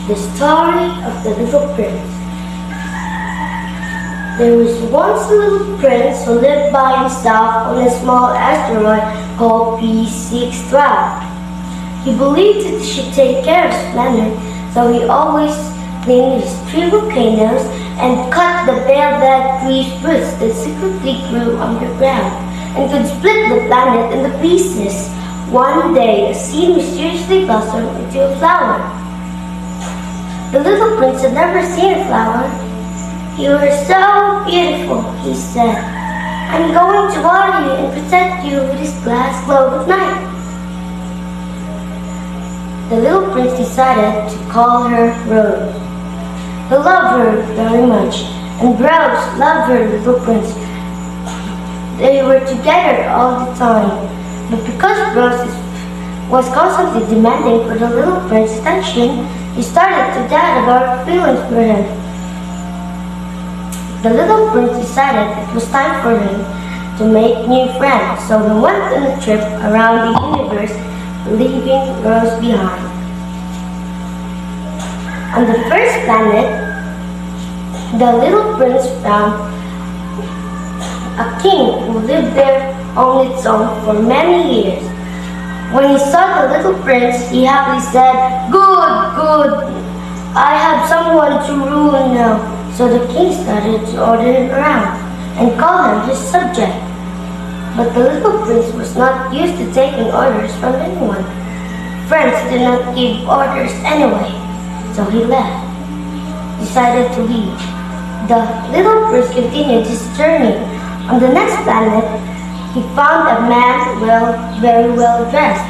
The story of the little prince. There was once a little prince who lived by himself on a small asteroid called P612. He believed that he should take care of his planet, so he always cleaned his 3 volcanoes and cut the baobab tree's roots that secretly grew underground and could split the planet into pieces. One day, a seed mysteriously blossomed into a flower. The little prince had never seen a flower. "You are so beautiful," he said. "I'm going to water you and protect you with this glass globe at night." The little prince decided to call her Rose. He loved her very much, and Rose loved her little prince. They were together all the time, but because Rose was constantly demanding for the little prince's attention, he started to doubt about her feelings for him. The little prince decided it was time for him to make new friends, so he went on a trip around the universe, leaving Rose behind. On the first planet, the little prince found a king who lived there on its own for many years. When he saw the little prince, he happily said, "Good, good, I have someone to rule now." So the king started to order him around and call him his subject. But the little prince was not used to taking orders from anyone. Friends did not give orders anyway, so he decided to leave. The little prince continued his journey. On the next planet, he found a man very well dressed.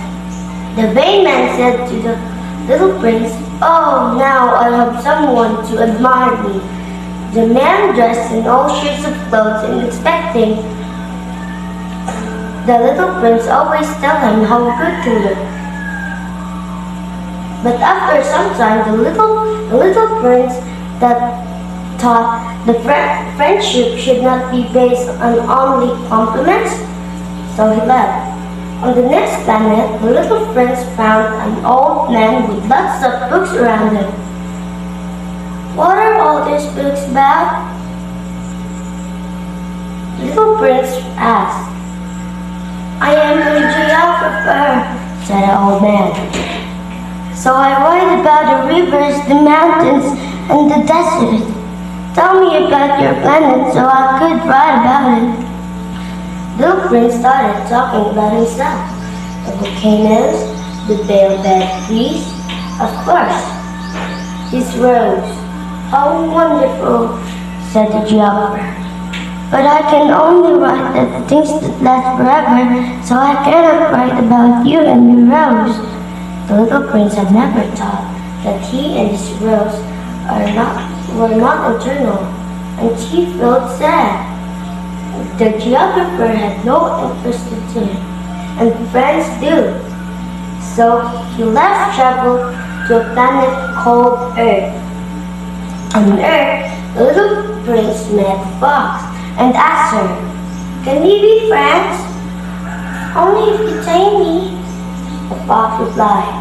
The vain man said to the little prince, "Oh, now I have someone to admire me." The man dressed in all shades of clothes and expecting the little prince always tell him how good to look. But after some time, the little prince thought the friendship should not be based on only compliments, so he left. On the next planet, the little prince found an old man with lots of books around him. "What are all these books about?" The little prince asked. "I am a geographer," said the old man. "So I write about the rivers, the mountains, and the desert. Tell me about your planet so I could write about it." The little prince started talking about himself. The volcanoes, the baobab trees, of course, his rose. "How wonderful," said the geographer. "But I can only write the things that last forever, so I cannot write about you and your rose." The little prince had never thought that he and his rose were not eternal, and he felt sad. The geographer had no interest in him, and friends do. So he left travel to a planet called Earth. On Earth, the little prince met a fox and asked her, "Can we be friends?" "Only if you tame me," the fox replied.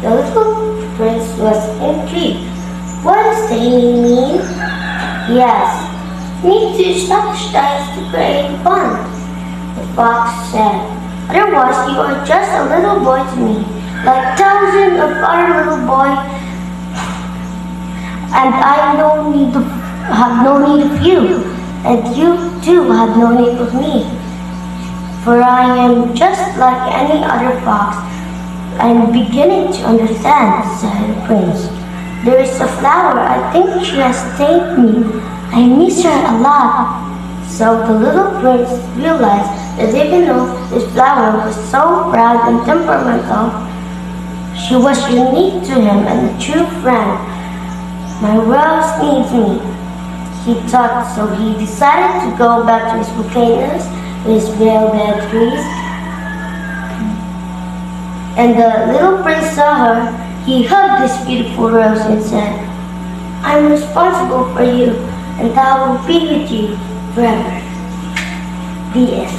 The little prince was intrigued. "What does taming mean?" he asked. "Need to establish ties to create a bond," the fox said. "Otherwise you are just a little boy to me, like thousands of other little boys, and I have no need of you, and you too have no need of me. For I am just like any other fox." "I'm beginning to understand," said the prince. "There is a flower. I think she has tamed me. I miss her a lot." So the little prince realized that even though this flower was so proud and temperamental, she was unique to him and a true friend. "My rose needs me," he thought, so he decided to go back to his volcanoes, his baobab trees. And the little prince saw her. He hugged this beautiful rose and said, "I'm responsible for you, and I will be with you forever." The end.